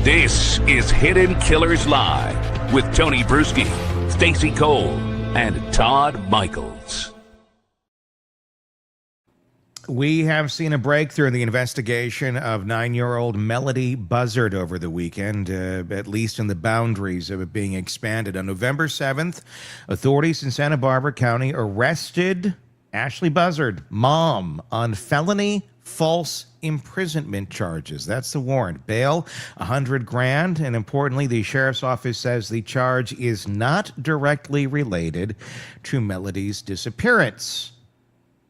This is Hidden Killers Live with Tony Brueski, Stacy Cole, and Todd Michaels. We have seen a breakthrough in the investigation of 9-year-old Melodee Buzzard over the weekend, at least in the boundaries of it being expanded. On November 7th, authorities in Santa Barbara County arrested Ashlee Buzzard, mom, on felony false imprisonment charges. That's the warrant. Bail, $100,000. And importantly, the sheriff's office says the charge is not directly related to Melodee's disappearance.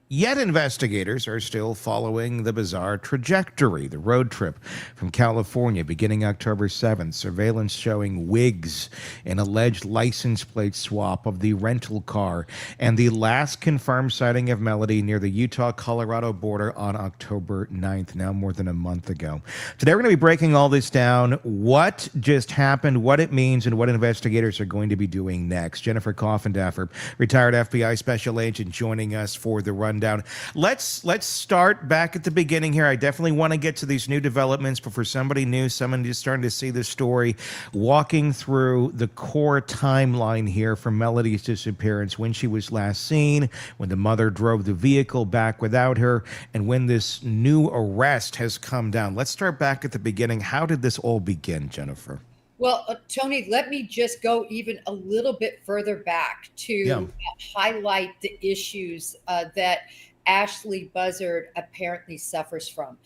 Yet investigators are still following the bizarre trajectory, the road trip from California beginning October 7th, surveillance showing wigs, an alleged license plate swap of the rental car, and the last confirmed sighting of Melodee near the Utah-Colorado border on October 9th, now more than a month ago. Today we're going to be breaking all this down, what just happened, what it means, and what investigators are going to be doing next. Jennifer Coffindaffer, retired FBI special agent, joining us for the rundown. Let's start back at the beginning here. I definitely want to get to these new developments, but for somebody new, someone just starting to see this story, walking through the core timeline here from Melodee's disappearance, when she was last seen, when the mother drove the vehicle back without her, and when this new arrest has come down. Let's start back at the beginning. How did this all begin, Jennifer? Well, Tony, let me just go even a little bit further back to highlight the issues that Ashlee Buzzard apparently suffers from.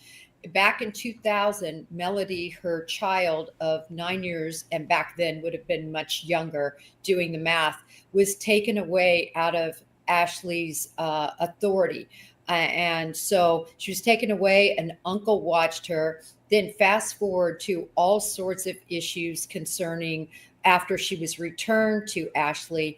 Back in 2000, Melodee, her child of 9 years, and back then would have been much younger, doing the math, was taken away out of Ashlee's authority. And so she was taken away, an uncle watched her. Then fast forward to all sorts of issues concerning after she was returned to Ashlee,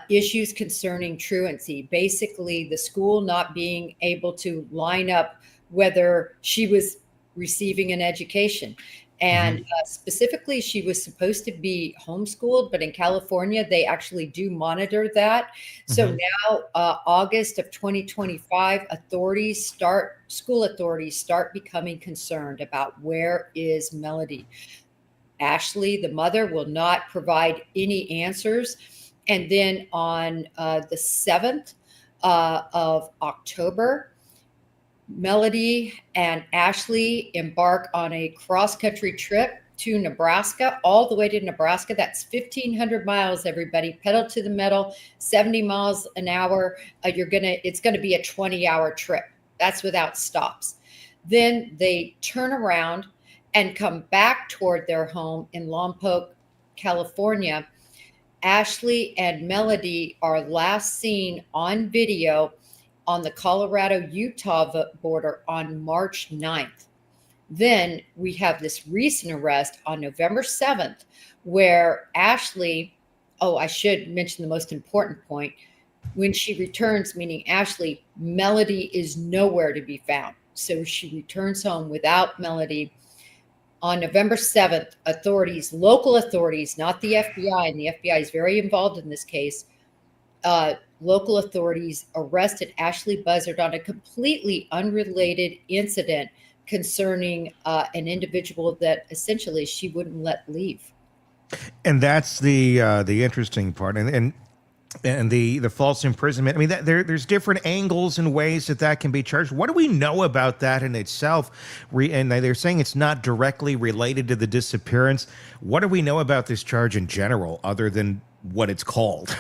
issues concerning truancy, basically the school not being able to line up whether she was receiving an education. And specifically, she was supposed to be homeschooled, but in California, they actually do monitor that. So now, August of 2025, school authorities start becoming concerned about where is Melodee. Ashlee, the mother, will not provide any answers. And then on the 7th of October, Melodee and Ashlee embark on a cross-country trip to Nebraska, all the way to Nebraska. That's 1,500 miles, everybody. Pedal to the metal, 70 miles an hour. It's gonna be a 20-hour trip. That's without stops. Then they turn around and come back toward their home in Lompoc, California. Ashlee and Melodee are last seen on video on the Colorado-Utah border on March 9th. Then we have this recent arrest on November 7th, where Ashlee, I should mention the most important point, when she returns, meaning Ashlee, Melodee is nowhere to be found. So she returns home without Melodee. On November 7th, authorities, local authorities, not the FBI, and the FBI is very involved in this case, local authorities arrested Ashlee Buzzard on a completely unrelated incident concerning an individual that essentially she wouldn't let leave. And that's the interesting part, and the false imprisonment. I mean, there's different angles and ways that can be charged. What do we know about that in itself? And they're saying it's not directly related to the disappearance. What do we know about this charge in general, other than what it's called?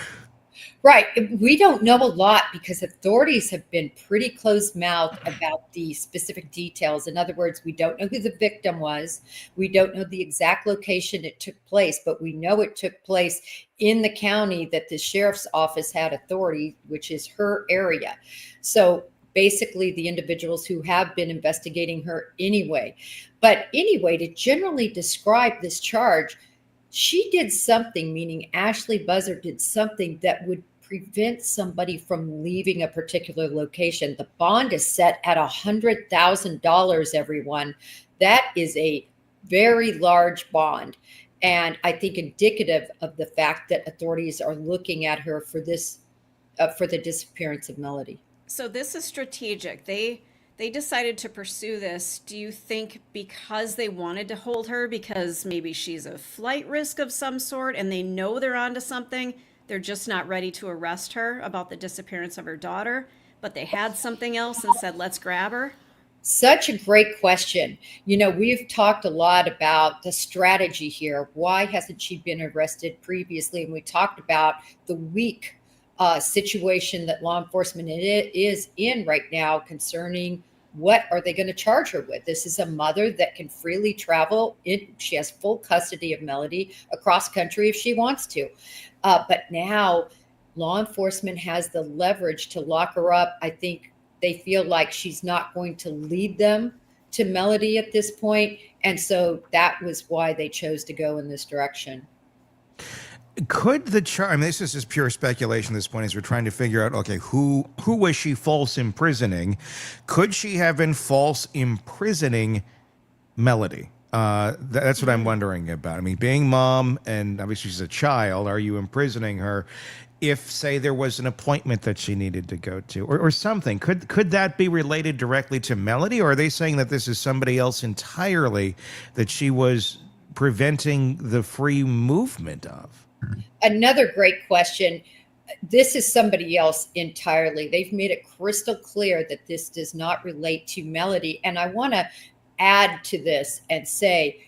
Right. We don't know a lot because authorities have been pretty closed-mouthed about the specific details. In other words, we don't know who the victim was. We don't know the exact location it took place, but we know it took place in the county that the sheriff's office had authority, which is her area. So basically the individuals who have been investigating her anyway. But anyway, to generally describe this charge, she did something, meaning Ashlee Buzzard did something that would prevent somebody from leaving a particular location. The bond is set at $100,000, everyone. That is a very large bond. And I think indicative of the fact that authorities are looking at her for this, for the disappearance of Melodee. So this is strategic. They they decided to pursue this, do you think because they wanted to hold her, because maybe she's a flight risk of some sort and they know they're onto something, they're just not ready to arrest her about the disappearance of her daughter, but they had something else and said, let's grab her? Such a great question. We've talked a lot about the strategy here. Why hasn't she been arrested previously? And we talked about the weak situation that law enforcement is in right now concerning what are they going to charge her with. This is a mother that can freely travel. She has full custody of Melodee across country if she wants to. But now law enforcement has the leverage to lock her up. I think they feel like she's not going to lead them to Melodee at this point. And so that was why they chose to go in this direction. Could the charge, I mean, this is just pure speculation at this point as we're trying to figure out, okay, who was she false imprisoning? Could she have been false imprisoning Melodee? That's what I'm wondering about. I mean, being mom, and obviously she's a child, are you imprisoning her? If, say, there was an appointment that she needed to go to or something, could that be related directly to Melodee? Or are they saying that this is somebody else entirely that she was preventing the free movement of? Another great question. This is somebody else entirely. They've made it crystal clear that this does not relate to Melodee. And I want to add to this and say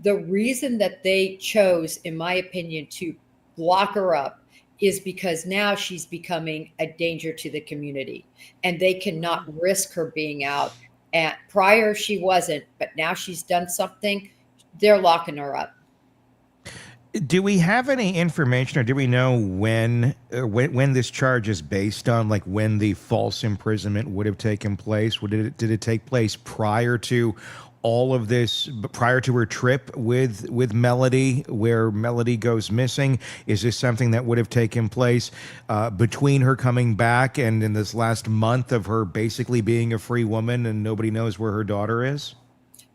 the reason that they chose, in my opinion, to lock her up is because now she's becoming a danger to the community and they cannot risk her being out. And prior she wasn't, but now she's done something, they're locking her up. Do we have any information, or do we know when this charge is based on, like when the false imprisonment would have taken place? Did it take place prior to all of this, prior to her trip with Melodee, where Melodee goes missing? Is this something that would have taken place between her coming back and in this last month of her basically being a free woman and nobody knows where her daughter is?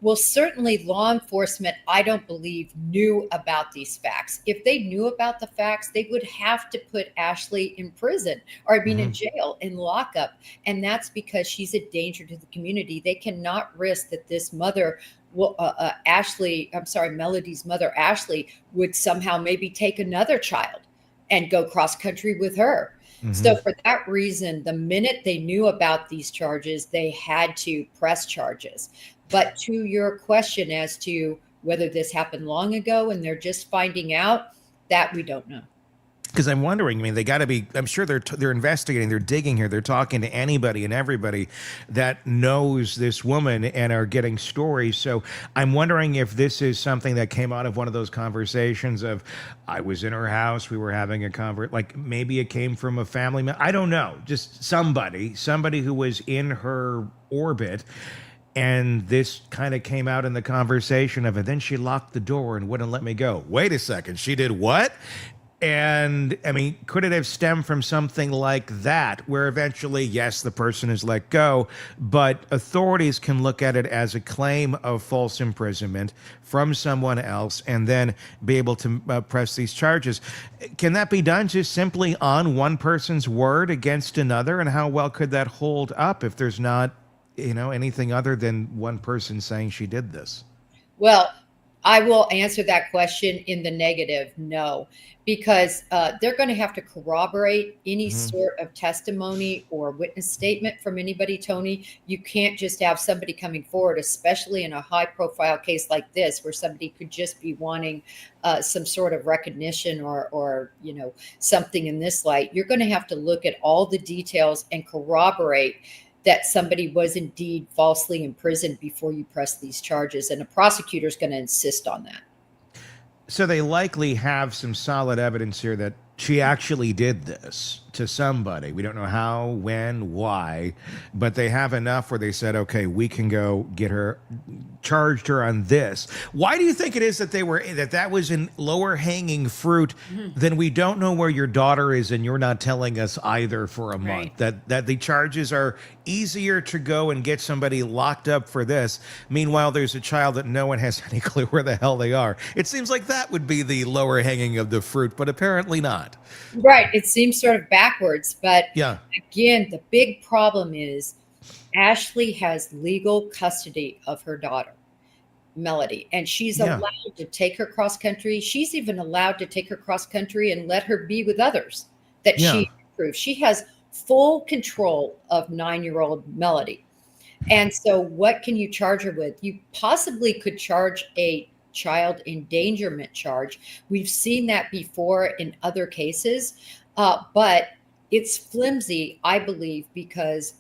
Well, certainly law enforcement, I don't believe, knew about these facts. If they knew about the facts, they would have to put Ashlee in prison, or in jail, in lockup. And that's because she's a danger to the community. They cannot risk that this mother, Melodee's mother, Ashlee, would somehow maybe take another child and go cross country with her. So for that reason, the minute they knew about these charges, they had to press charges. But to your question as to whether this happened long ago and they're just finding out, that we don't know. Because I'm wondering, I mean, they got to be, I'm sure they're investigating, they're digging here, they're talking to anybody and everybody that knows this woman and are getting stories. So I'm wondering if this is something that came out of one of those conversations of, I was in her house, we were having a like maybe it came from a family member. I don't know, just somebody who was in her orbit. And this kind of came out in the conversation of it. Then she locked the door and wouldn't let me go. Wait a second, she did what? And I mean, could it have stemmed from something like that, where eventually, yes, the person is let go, but authorities can look at it as a claim of false imprisonment from someone else and then be able to press these charges? Can that be done just simply on one person's word against another? And how well could that hold up if there's not, anything other than one person saying she did this? Well, I will answer that question in the negative, no, because they're going to have to corroborate any sort of testimony or witness statement from anybody, Tony. You can't just have somebody coming forward, especially in a high-profile case like this, where somebody could just be wanting some sort of recognition or something in this light. You're going to have to look at all the details and corroborate that somebody was indeed falsely imprisoned before you press these charges. And a prosecutor is going to insist on that. So they likely have some solid evidence here that she actually did this to somebody. We don't know how, when, why, but they have enough where they said, okay, we can go get her, charged her on this. Why do you think it is that that was in lower hanging fruit than we don't know where your daughter is and you're not telling us either for a month? That the charges are easier to go and get somebody locked up for this. Meanwhile, there's a child that no one has any clue where the hell they are. It seems like that would be the lower hanging of the fruit, but apparently not. Right. It seems sort of backwards, but yeah. Again, the big problem is Ashlee has legal custody of her daughter, Melodee, and she's allowed to take her cross country. She's even allowed to take her cross country and let her be with others that she approves. She has full control of 9-year-old Melodee. And so what can you charge her with? You possibly could charge a child endangerment charge. We've seen that before in other cases, but it's flimsy, I believe, because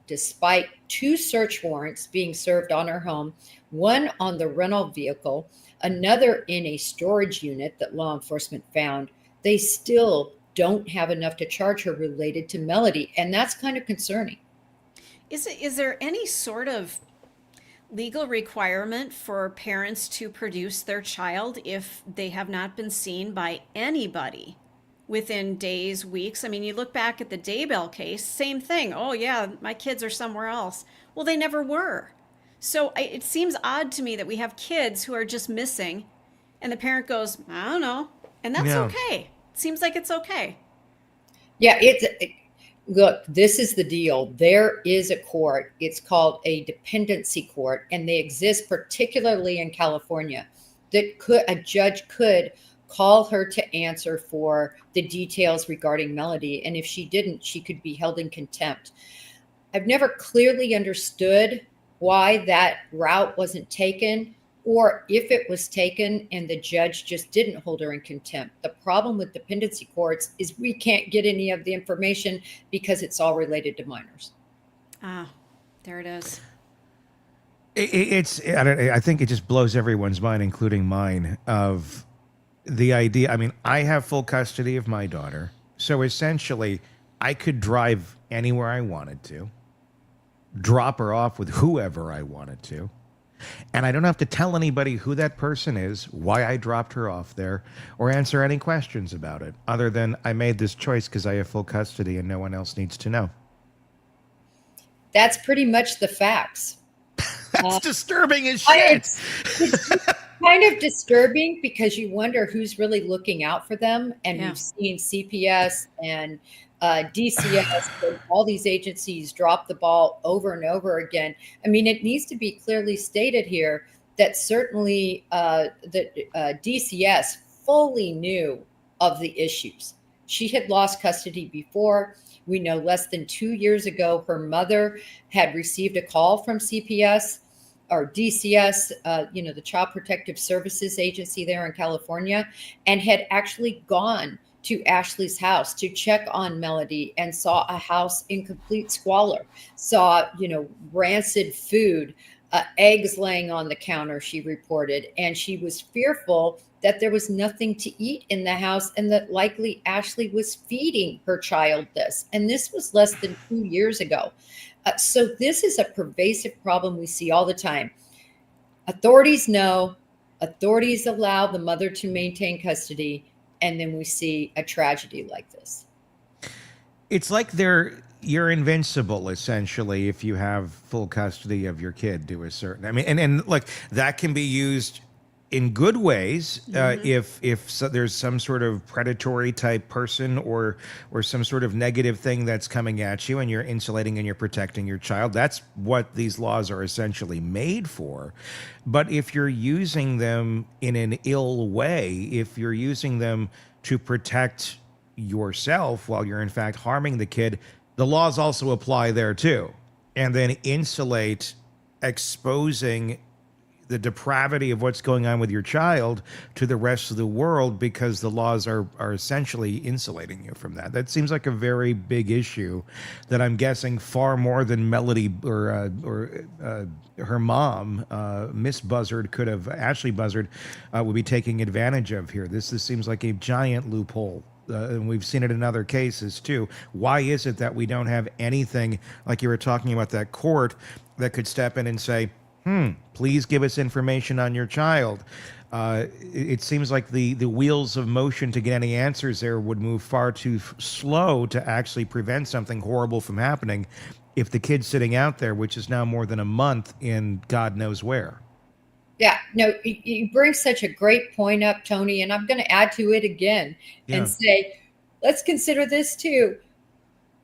despite 2 search warrants being served on her home, one on the rental vehicle, another in a storage unit that law enforcement found, they still don't have enough to charge her related to Melodee. And that's kind of concerning. Is there any sort of legal requirement for parents to produce their child if they have not been seen by anybody within days, weeks? I mean, you look back at the Daybell case, same thing. Oh yeah, my kids are somewhere else. Well, they never were. So it seems odd to me that we have kids who are just missing and the parent goes, I don't know. And that's okay. It seems like it's okay. Yeah, look, this is the deal. There is a court. It's called a dependency court, and they exist particularly in California. That a judge could call her to answer for the details regarding Melodee, and if she didn't, she could be held in contempt. I've never clearly understood why that route wasn't taken, or if it was taken and the judge just didn't hold her in contempt. The problem with dependency courts is we can't get any of the information because it's all related to minors. Ah, there it is. I think it just blows everyone's mind, including mine, of the idea. I mean, I have full custody of my daughter. So essentially, I could drive anywhere I wanted to, drop her off with whoever I wanted to, and I don't have to tell anybody who that person is, why I dropped her off there, or answer any questions about it, other than I made this choice because I have full custody and no one else needs to know. That's pretty much the facts. That's disturbing as shit. It's kind of disturbing because you wonder who's really looking out for them. And we've seen CPS and DCS and all these agencies drop the ball over and over again. I mean, it needs to be clearly stated here that certainly DCS fully knew of the issues. She had lost custody before. We know less than 2 years ago, her mother had received a call from CPS or DCS, the Child Protective Services Agency there in California, and had actually gone to Ashlee's house to check on Melodee and saw a house in complete squalor, saw, rancid food, eggs laying on the counter, she reported. And she was fearful that there was nothing to eat in the house and that likely Ashlee was feeding her child this. And this was less than 2 years ago. So this is a pervasive problem we see all the time. Authorities know, authorities allow the mother to maintain custody, and then we see a tragedy like this. It's like you're invincible, essentially, if you have full custody of your kid to a certain, and like that can be used in good ways, if there's some sort of predatory type person or some sort of negative thing that's coming at you and you're insulating and you're protecting your child. That's what these laws are essentially made for. But if you're using them in an ill way, if you're using them to protect yourself while you're in fact harming the kid, the laws also apply there too. And then insulate exposing the depravity of what's going on with your child to the rest of the world because the laws are essentially insulating you from that. That seems like a very big issue that I'm guessing far more than Melodee or her mom, Miss Buzzard, Ashlee Buzzard, would be taking advantage of here. This seems like a giant loophole. And we've seen it in other cases too. Why is it that we don't have anything like you were talking about, that court that could step in and say, please give us information on your child? It seems like the wheels of motion to get any answers there would move far too slow to actually prevent something horrible from happening if the kid's sitting out there, which is now more than a month in God knows where. Yeah, no, you bring such a great point up, Tony, and I'm going to add to it again and say, let's consider this too.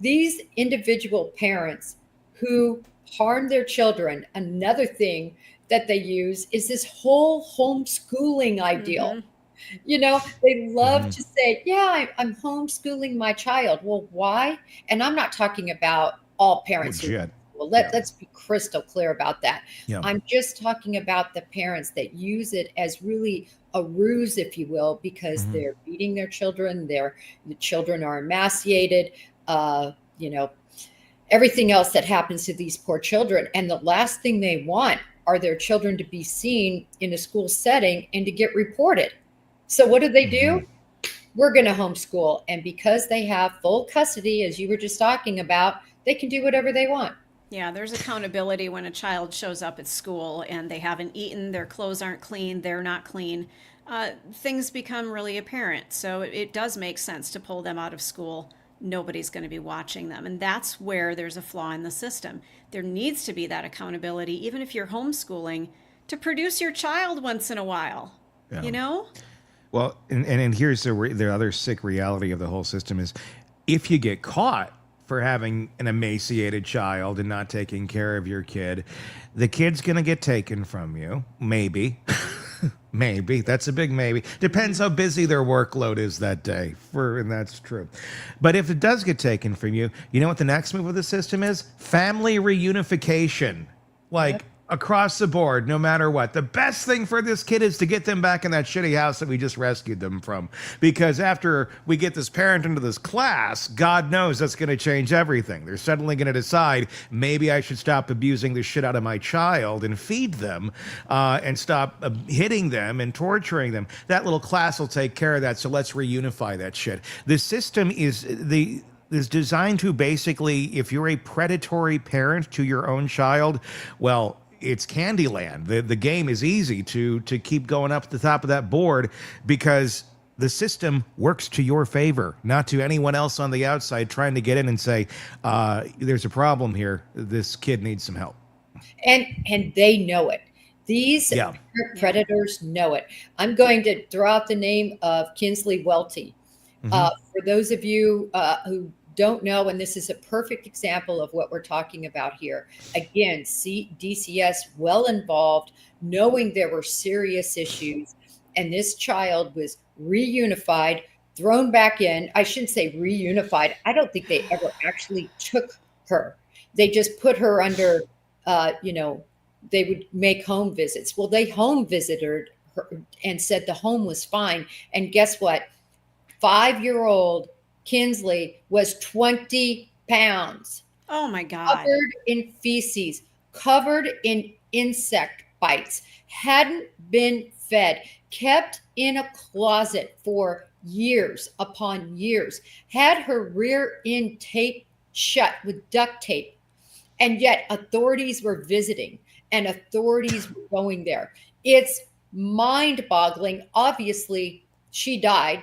These individual parents who harm their children. Another thing that they use is this whole homeschooling ideal. They love to say, yeah, I'm homeschooling my child. Well, why? And I'm not talking about all parents. Well, let's be crystal clear about that. Yeah. I'm just talking about the parents that use it as really a ruse, if you will, because they're beating their children. The children are emaciated, everything else that happens to these poor children. And the last thing they want are their children to be seen in a school setting and to get reported. So what do? We're going to homeschool. And because they have full custody, as you were just talking about, they can do whatever they want. Yeah, there's accountability when a child shows up at school and they haven't eaten, their clothes aren't clean, they're not clean. Things become really apparent. So it does make sense to pull them out of school. Nobody's going to be watching them. And that's where there's a flaw in the system. There needs to be that accountability, even if you're homeschooling, to produce your child once in a while, Well, and here's the other sick reality of the whole system is if you get caught for having an emaciated child and not taking care of your kid, the kid's going to get taken from you. Maybe. Maybe. That's a big maybe. Depends how busy their workload is that day. And that's true. But if it does get taken from you, you know what the next move of the system is? Family reunification. Across the board, no matter what. The best thing for this kid is to get them back in that shitty house that we just rescued them from. Because after we get this parent into this class, God knows that's going to change everything. They're suddenly going to decide, maybe I should stop abusing the shit out of my child and feed them and stop hitting them and torturing them. That little class will take care of that, so let's reunify that shit. The system is designed to basically, if you're a predatory parent to your own child, well, it's Candyland. The game is easy to keep going up the top of that board because the system works to your favor, not to anyone else on the outside trying to get in and say, there's a problem here. This kid needs some help. And they know it. These predators know it. I'm going to throw out the name of Kinsley Welty. For those of you who don't know, and this is a perfect example of what we're talking about here. Again, DCS well involved, knowing there were serious issues, and this child was reunified, thrown back in. I shouldn't say reunified. I don't think they ever actually took her. They just put her under, they would make home visits. Well, they home visited her and said the home was fine. And guess what? 5-year-old Kinsley was 20 pounds. Oh my God. Covered in feces, covered in insect bites, hadn't been fed, kept in a closet for years upon years, had her rear end taped shut with duct tape. And yet authorities were visiting and authorities were going there. It's mind-boggling. Obviously, she died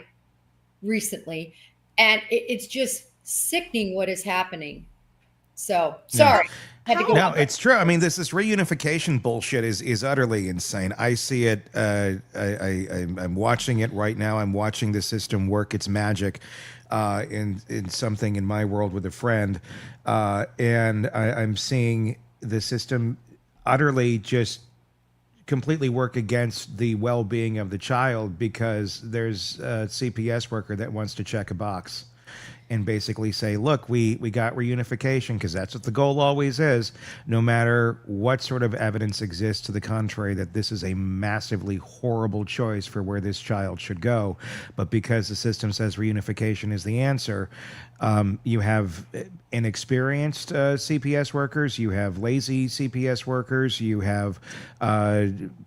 recently. And it's just sickening what is happening. So, sorry. No, it's true. I mean, this reunification bullshit is utterly insane. I see it. I'm watching it right now. I'm watching the system work its magic in something in my world with a friend. And I'm seeing the system utterly just completely work against the well-being of the child because there's a CPS worker that wants to check a box and basically say, look, we got reunification because that's what the goal always is, no matter what sort of evidence exists to the contrary, that this is a massively horrible choice for where this child should go. But because the system says reunification is the answer, you have inexperienced CPS workers, you have lazy CPS workers, you have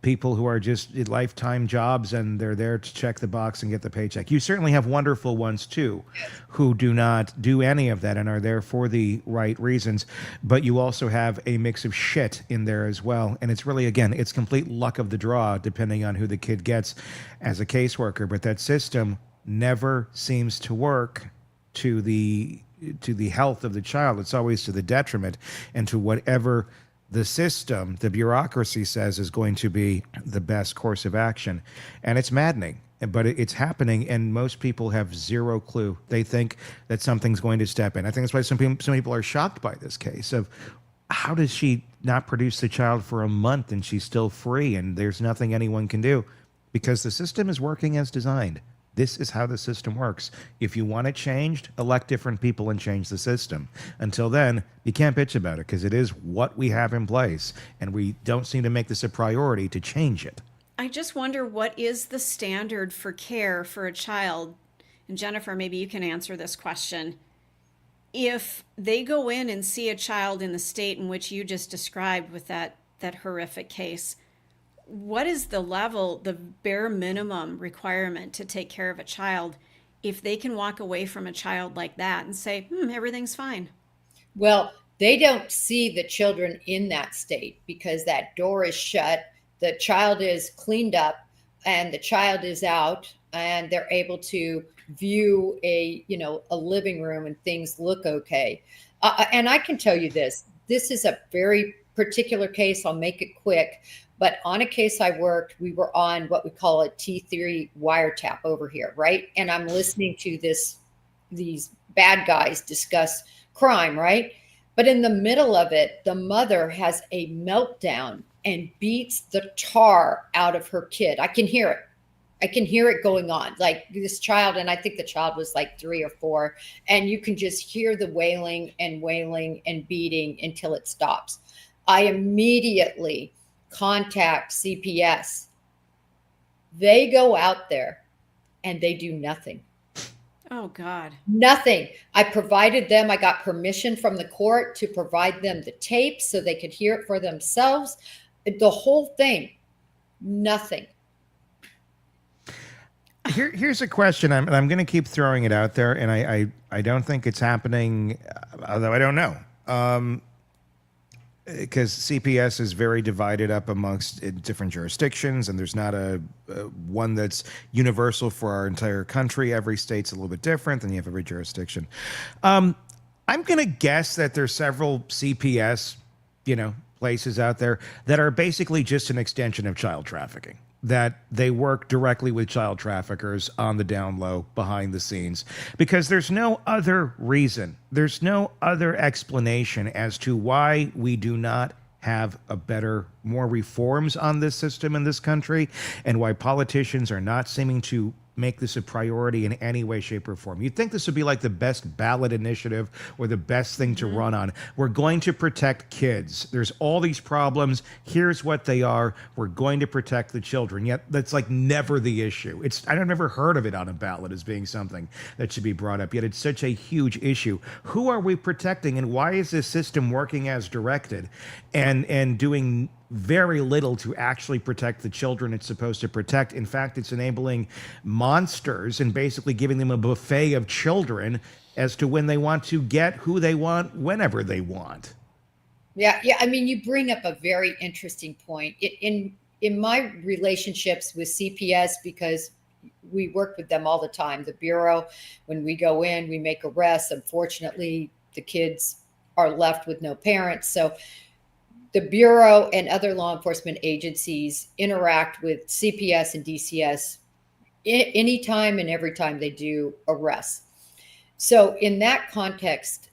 people who are just lifetime jobs and they're there to check the box and get the paycheck. You certainly have wonderful ones too, who do not do any of that and are there for the right reasons. But you also have a mix of shit in there as well. And it's really, again, it's complete luck of the draw depending on who the kid gets as a caseworker. But that system never seems to work to the health of the child. It's always to the detriment and to whatever the system, the bureaucracy says is going to be the best course of action. And it's maddening, but it's happening. And most people have zero clue. They think that something's going to step in. I think that's why some people are shocked by this case of how does she not produce the child for a month and she's still free and there's nothing anyone can do? Because the system is working as designed. This is how the system works. If you want it changed, elect different people and change the system. Until then, you can't bitch about it because it is what we have in place, and we don't seem to make this a priority to change it. I just wonder, what is the standard for care for a child? And Jennifer, maybe you can answer this question. If they go in and see a child in the state in which you just described with that horrific case, what is the level, the bare minimum requirement to take care of a child if they can walk away from a child like that and say, everything's fine? Well, they don't see the children in that state because that door is shut, the child is cleaned up, and the child is out, and they're able to view a living room and things look okay. And I can tell you this is a very particular case. I'll make it quick. But on a case I worked, we were on what we call a T3 wiretap over here, right? And I'm listening to these bad guys discuss crime, right? But in the middle of it, the mother has a meltdown and beats the tar out of her kid. I can hear it. I can hear it going on. Like this child, and I think the child was like 3 or 4, and you can just hear the wailing and beating until it stops. I immediately contact CPS. They go out there and they do nothing. Oh God. Nothing. I provided them, I got permission from the court to provide them the tape so they could hear it for themselves. The whole thing, nothing. Here's a question. I'm going to keep throwing it out there, and I don't think it's happening, although I don't know. Because CPS is very divided up amongst different jurisdictions, and there's not a one that's universal for our entire country. Every state's a little bit different, and you have every jurisdiction. I'm going to guess that there's several CPS, places out there that are basically just an extension of child trafficking, that they work directly with child traffickers on the down low behind the scenes, because there's no other reason, there's no other explanation as to why we do not have more reforms on this system in this country, and why politicians are not seeming to make this a priority in any way, shape, or form. You'd think this would be like the best ballot initiative or the best thing to run on. We're going to protect kids. There's all these problems. Here's what they are. We're going to protect the children. Yet that's like never the issue. I've never heard of it on a ballot as being something that should be brought up. Yet it's such a huge issue. Who are we protecting, and why is this system working as directed and doing very little to actually protect the children it's supposed to protect? In fact, it's enabling monsters and basically giving them a buffet of children as to when they want to get who they want, whenever they want. Yeah. I mean, you bring up a very interesting point. In my relationships with CPS, because we work with them all the time, the Bureau, when we go in, we make arrests. Unfortunately, the kids are left with no parents. So the Bureau and other law enforcement agencies interact with CPS and DCS anytime and every time they do arrests. So in that context,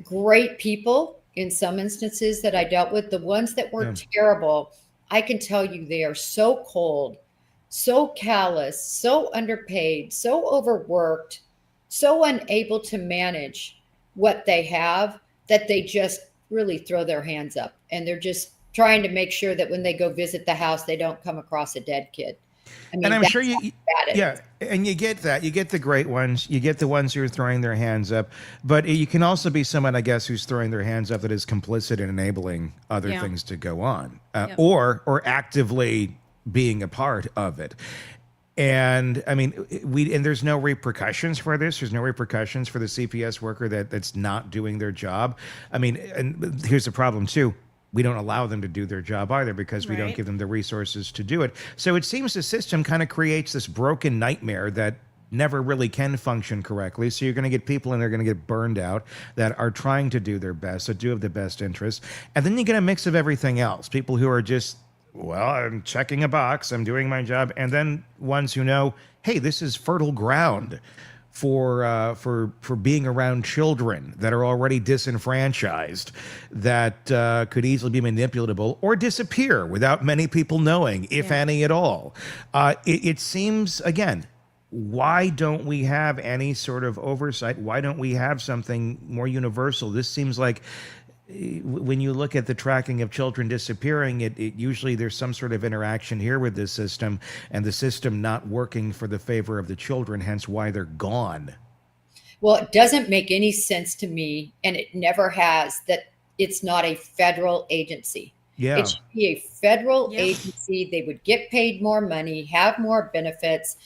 great people in some instances that I dealt with, the ones that were terrible, I can tell you they are so cold, so callous, so underpaid, so overworked, so unable to manage what they have, that they just really throw their hands up, and they're just trying to make sure that when they go visit the house, they don't come across a dead kid. I mean, and I'm sure and you get that. You get the great ones. You get the ones who are throwing their hands up. But you can also be someone, I guess, who's throwing their hands up that is complicit in enabling other things to go on, or actively being a part of it. And I mean, and there's no repercussions for this. There's no repercussions for the CPS worker that's not doing their job. I mean, and here's the problem too. We don't allow them to do their job either, because we don't give them the resources to do it. So it seems the system kind of creates this broken nightmare that never really can function correctly. So you're going to get people, and they're going to get burned out, that are trying to do their best, that do have the best interests. And then you get a mix of everything else. People who are just, well, I'm checking a box, I'm doing my job. And then ones who know, hey, this is fertile ground for being around children that are already disenfranchised, that could easily be manipulatable or disappear without many people knowing, if any at all. It seems, again, why don't we have any sort of oversight? Why don't we have something more universal? This seems like, when you look at the tracking of children disappearing, it usually there's some sort of interaction here with this system, and the system not working for the favor of the children, hence why they're gone. Well, it doesn't make any sense to me, and it never has, that it's not a federal agency. Yeah. It should be a federal agency. They would get paid more money, have more benefits,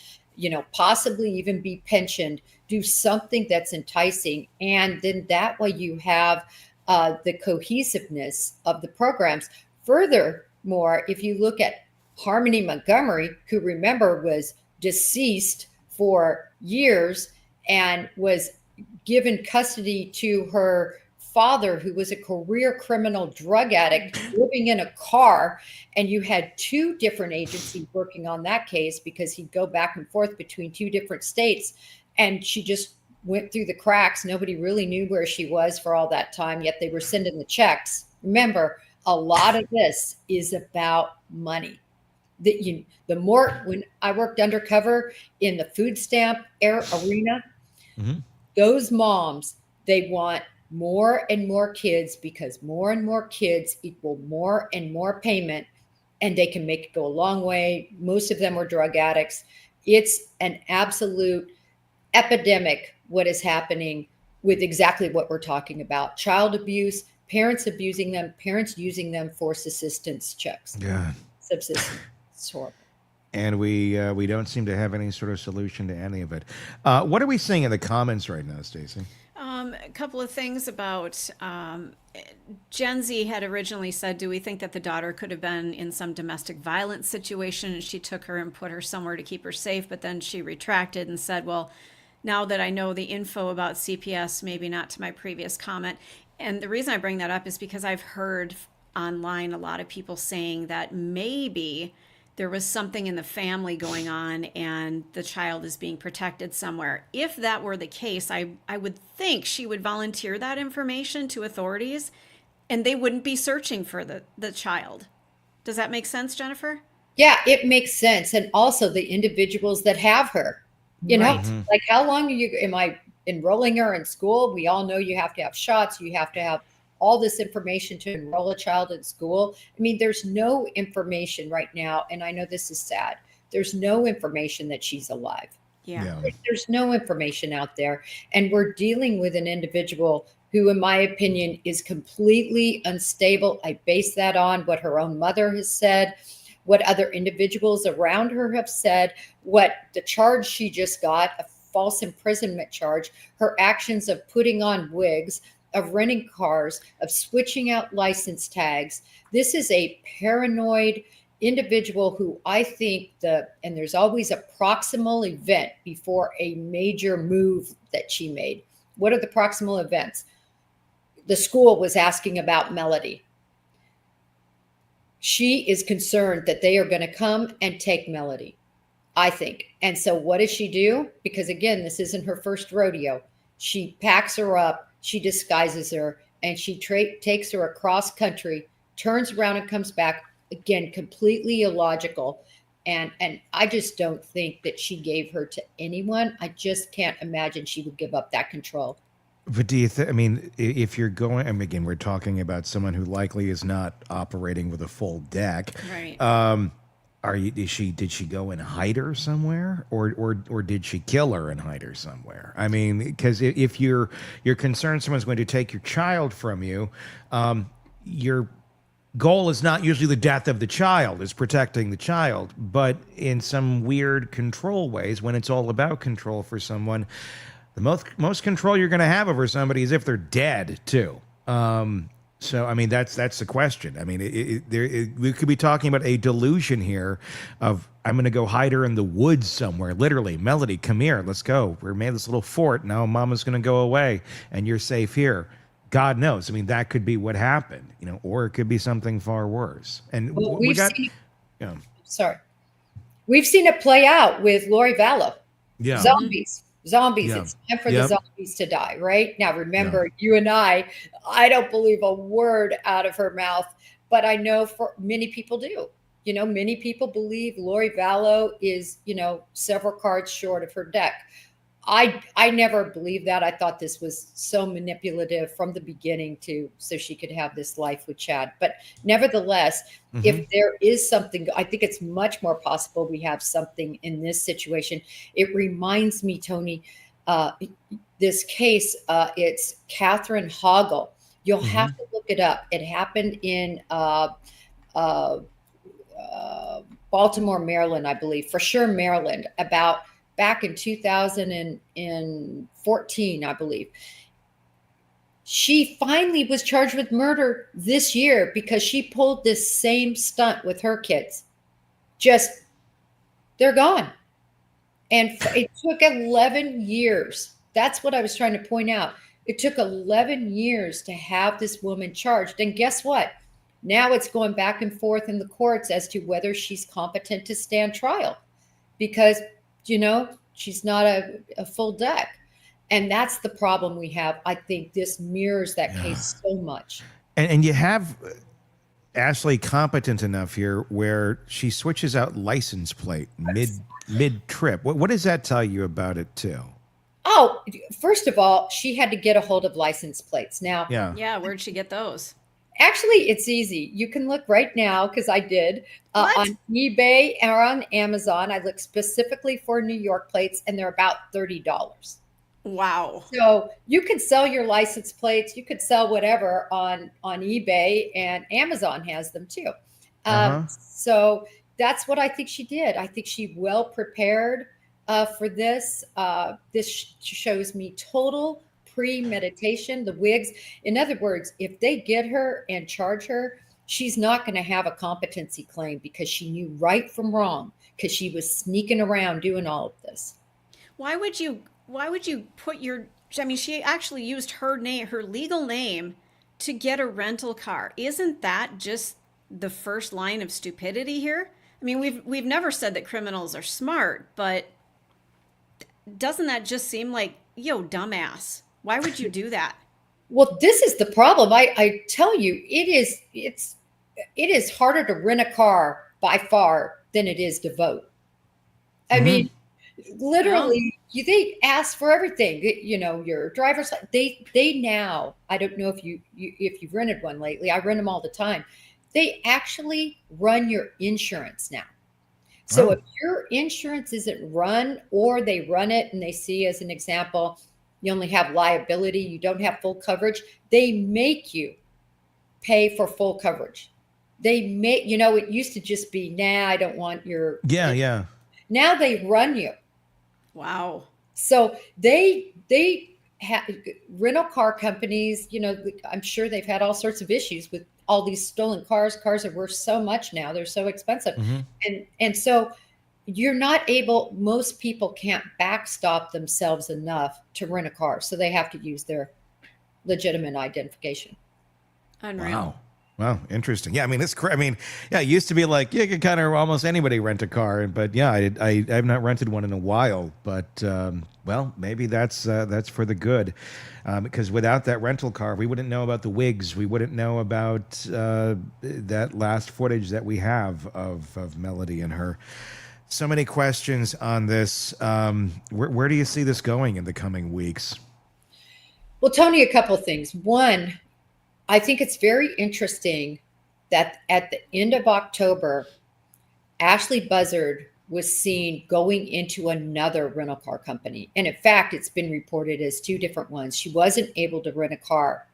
possibly even be pensioned, do something that's enticing. And then that way you have the cohesiveness of the programs. Furthermore, if you look at Harmony Montgomery, who, remember, was deceased for years and was given custody to her father, who was a career criminal drug addict living in a car, and you had two different agencies working on that case because he'd go back and forth between two different states, and she just went through the cracks. Nobody really knew where she was for all that time, yet they were sending the checks. Remember, a lot of this is about money. The more, when I worked undercover in the food stamp arena, those moms, they want more and more kids, because more and more kids equal more and more payment, and they can make it go a long way. Most of them were drug addicts. It's an absolute epidemic what is happening with exactly what we're talking about: child abuse, parents abusing them, parents using them for subsistence checks. Yeah. Subsistence. It's horrible. And we don't seem to have any sort of solution to any of it. What are we seeing in the comments right now, Stacy? A couple of things about Gen Z had originally said, do we think that the daughter could have been in some domestic violence situation and she took her and put her somewhere to keep her safe? But then she retracted and said, well, now that I know the info about CPS, maybe not to my previous comment. And the reason I bring that up is because I've heard online a lot of people saying that maybe there was something in the family going on and the child is being protected somewhere. If that were the case, I would think she would volunteer that information to authorities and they wouldn't be searching for the child. Does that make sense, Jennifer? Yeah, it makes sense. And also the individuals that have her, like, how long am I enrolling her in school? We all know you have to have shots. You have to have all this information to enroll a child in school. I mean, there's no information right now. And I know this is sad. There's no information that she's alive. Yeah. There's no information out there. And we're dealing with an individual who, in my opinion, is completely unstable. I base that on what her own mother has said, what other individuals around her have said, what the charge she just got, a false imprisonment charge, her actions of putting on wigs, of renting cars, of switching out license tags. This is a paranoid individual who I think and there's always a proximal event before a major move that she made. What are the proximal events? The school was asking about Melodee. She is concerned that they are going to come and take Melodee, I think. And so what does she do? Because again, this isn't her first rodeo. She packs her up, she disguises her, and she takes her across country, turns around and comes back. Again, completely illogical. And I just don't think that she gave her to anyone. I just can't imagine she would give up that control. But do you I mean, if you're going, and again, we're talking about someone who likely is not operating with a full deck. Right. Did she go and hide her somewhere, or did she kill her and hide her somewhere? I mean, because if you're concerned someone's going to take your child from you, your goal is not usually the death of the child, is protecting the child. But in some weird control ways, when it's all about control for someone, the most control you're going to have over somebody is if they're dead too. So, I mean, that's the question. I mean, we could be talking about a delusion here of, I'm going to go hide her in the woods somewhere. Literally, Melodee, come here, let's go. We made this little fort. Now Mama's going to go away and you're safe here. God knows. I mean, that could be what happened, or it could be something far worse. And well, we've seen it play out with Lori Vallow. Yeah. Zombies. Zombies. Yeah. It's time for the Yep. zombies to die, right? Now, remember, you and I don't believe a word out of her mouth, but I know for many people do. Many people believe Lori Vallow is, several cards short of her deck. I never believed that. I thought this was so manipulative from the beginning so she could have this life with Chad. But nevertheless, if there is something, I think it's much more possible we have something in this situation. It reminds me, Tony, this case, it's Catherine Hoggle. You'll have to look it up. It happened in Baltimore, Maryland, I believe, for sure, Maryland, about back in 2014, I believe. She finally was charged with murder this year because she pulled this same stunt with her kids. They're gone. And it took 11 years. That's what I was trying to point out. It took 11 years to have this woman charged. And guess what? Now it's going back and forth in the courts as to whether she's competent to stand trial because she's not a full deck. And that's the problem we have. I think this mirrors that case so much. And you have Ashlee competent enough here where she switches out license plate mid trip. What does that tell you about it too? Oh, first of all, she had to get a hold of license plates. Now, yeah, where'd she get those? Actually, it's easy. You can look right now because I did on eBay or on Amazon. I looked specifically for New York plates, and they're about $30. Wow! So you could sell your license plates. You could sell whatever on eBay, and Amazon has them too. So that's what I think she did. I think she well prepared for this. This shows me total premeditation, the wigs. In other words, if they get her and charge her, she's not going to have a competency claim because she knew right from wrong because she was sneaking around doing all of this. Why would you put she actually used her legal name to get a rental car. Isn't that just the first line of stupidity here? I mean, we've never said that criminals are smart, but doesn't that just seem like, dumbass? Why would you do that? Well, this is the problem. I tell you, it is harder to rent a car by far than it is to vote. I mean, literally, they ask for everything. Your driver's license. They now. I don't know if you've rented one lately. I rent them all the time. They actually run your insurance now. So if your insurance isn't run, or they run it and they see, as an example, you only have liability, you don't have full coverage, they make you pay for full coverage. They make, it used to just be, I don't want your. Yeah. Now they run you. Wow. So they have rental car companies, I'm sure they've had all sorts of issues with all these stolen cars. Cars are worth so much now. They're so expensive. And so most people can't backstop themselves enough to rent a car. So they have to use their legitimate identification. Unreal. Wow. Interesting. Yeah. I mean, it used to be like, you could kind of almost anybody rent a car, but yeah, I have not rented one in a while, but, maybe that's for the good. Because without that rental car, we wouldn't know about the wigs. We wouldn't know about, that last footage that we have of Melodee and her. So many questions on this. Where do you see this going in the coming weeks? Well, Tony, a couple of things. One, I think it's very interesting that at the end of October, Ashlee Buzzard was seen going into another rental car company. And in fact, it's been reported as two different ones. She wasn't able to rent a car,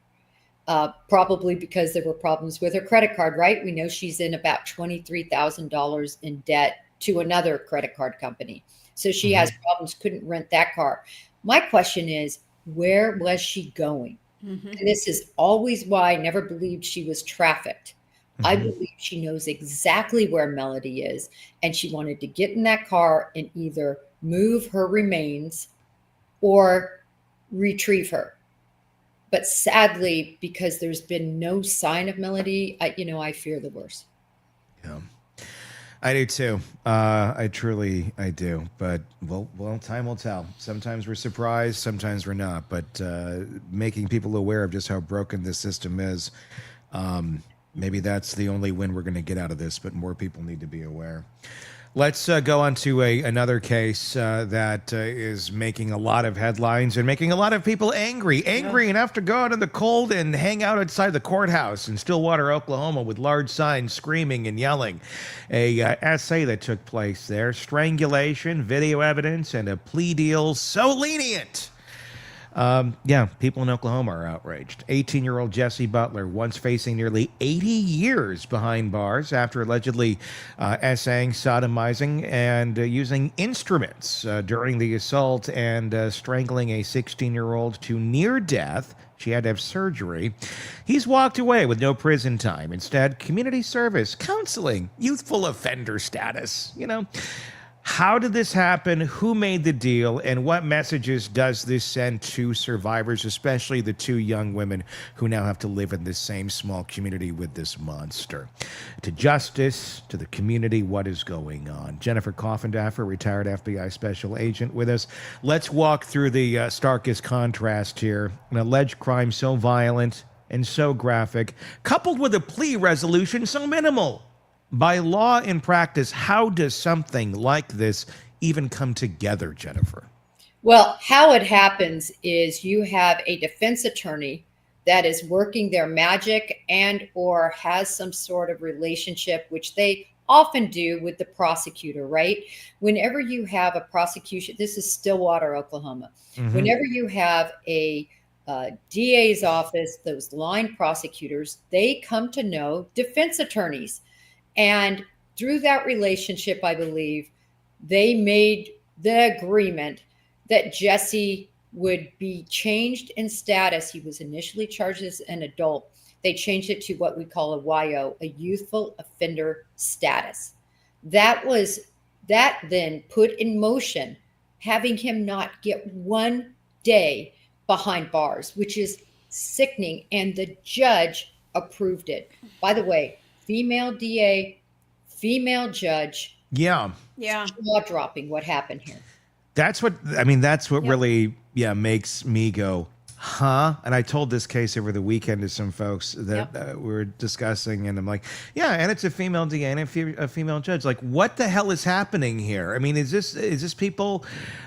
probably because there were problems with her credit card, right? We know she's in about $23,000 in debt to another credit card company. So she has problems, couldn't rent that car. My question is, where was she going? And this is always why I never believed she was trafficked. I believe she knows exactly where Melodee is, and she wanted to get in that car and either move her remains or retrieve her. But sadly, because there's been no sign of Melodee, I fear the worst. Yeah. I do too. I do. But well, time will tell. Sometimes we're surprised, sometimes we're not. But making people aware of just how broken this system is, maybe that's the only win we're going to get out of this. But more people need to be aware. Let's go on to another case that is making a lot of headlines and making a lot of people angry enough to go out in the cold and hang out outside the courthouse in Stillwater, Oklahoma, with large signs screaming and yelling. A essay that took place there, strangulation, video evidence, and a plea deal so lenient. People in Oklahoma are outraged. 18-year-old Jesse Butler, once facing nearly 80 years behind bars after allegedly essaying, sodomizing, and using instruments during the assault and strangling a 16-year-old to near death. She had to have surgery. He's walked away with no prison time. Instead, community service, counseling, youthful offender status. How did this happen? Who made the deal? And what messages does this send to survivors, especially the two young women who now have to live in this same small community with this monster? To justice, to the community, what is going on? Jennifer Coffindaffer, retired FBI special agent, with us. Let's walk through the starkest contrast here. An alleged crime so violent and so graphic, coupled with a plea resolution so minimal. By law and practice, how does something like this even come together, Jennifer? Well, how it happens is you have a defense attorney that is working their magic and or has some sort of relationship, which they often do with the prosecutor, right? Whenever you have a prosecution, this is Stillwater, Oklahoma. Mm-hmm. Whenever you have a DA's office, those line prosecutors, they come to know defense attorneys. And through that relationship, I believe, they made the agreement that Jesse would be changed in status. He was initially charged as an adult. They changed it to what we call a YO, a youthful offender status. That then put in motion having him not get 1 day behind bars, which is sickening. And the judge approved it. By the way, female DA, female judge. Yeah. Jaw dropping what happened here. That's what really makes me go, huh? And I told this case over the weekend to some folks that we were discussing, and I'm like, and it's a female DA and a female judge. Like, what the hell is happening here? I mean, is this people?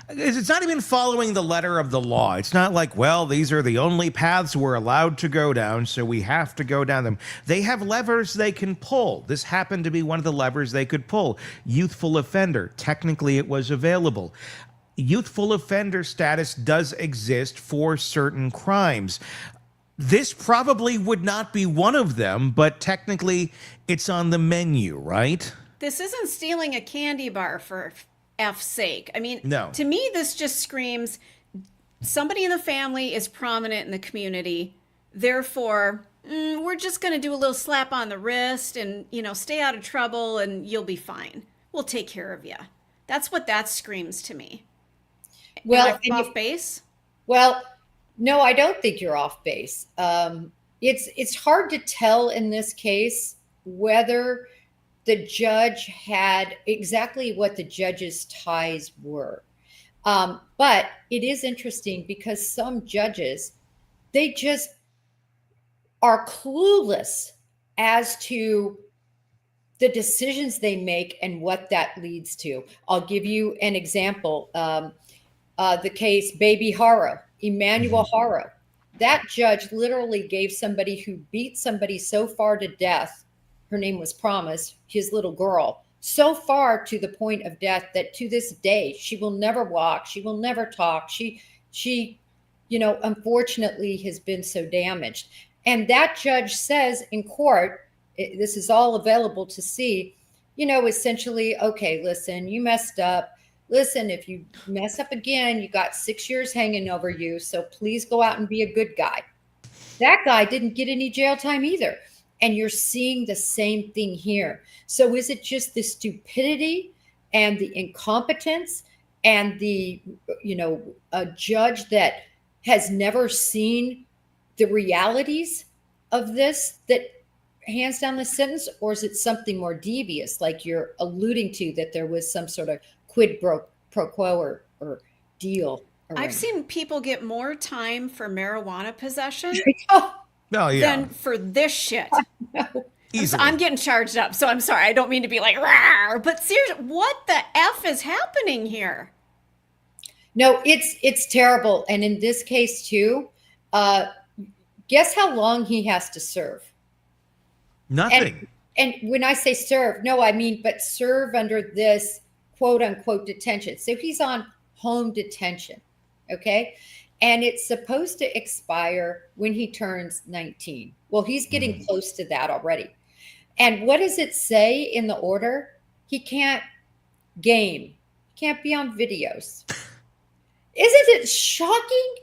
It's not even following the letter of the law. It's not like, well, these are the only paths we're allowed to go down, so we have to go down them. They have levers they can pull. This happened to be one of the levers they could pull. Youthful offender. Technically, it was available. Youthful offender status does exist for certain crimes. This probably would not be one of them, but technically it's on the menu, right? This isn't stealing a candy bar for F's sake. I mean, no. To me, this just screams somebody in the family is prominent in the community. Therefore, we're just going to do a little slap on the wrist and, stay out of trouble and you'll be fine. We'll take care of you. That's what that screams to me. Well, off base? Well, no, I don't think you're off base. It's hard to tell in this case whether the judge had exactly what the judge's ties were. But it is interesting because some judges, they just are clueless as to the decisions they make and what that leads to. I'll give you an example. The case Baby Haro, Emmanuel Haro. That judge literally gave somebody who beat somebody so far to death, her name was Promise, his little girl, so far to the point of death that to this day, she will never walk, she will never talk. She unfortunately has been so damaged. And that judge says in court, this is all available to see, essentially, okay, listen, you messed up. Listen, if you mess up again, you got 6 years hanging over you. So please go out and be a good guy. That guy didn't get any jail time either. And you're seeing the same thing here. So is it just the stupidity and the incompetence and the, a judge that has never seen the realities of this that hands down the sentence, or is it something more devious, like you're alluding to, that there was some sort of quid pro quo or deal? I've seen people get more time for marijuana possession Oh, yeah. than for this shit. Easily. I'm getting charged up, so I'm sorry. I don't mean to be like, rawr, but seriously, what the F is happening here? No, it's terrible. And in this case too, guess how long he has to serve? Nothing. And when I say serve, no, I mean, but serve under this quote unquote detention. So he's on home detention. Okay. And it's supposed to expire when he turns 19. Well, he's getting close to that already. And what does it say in the order? He can't game, can't be on videos. Isn't it shocking?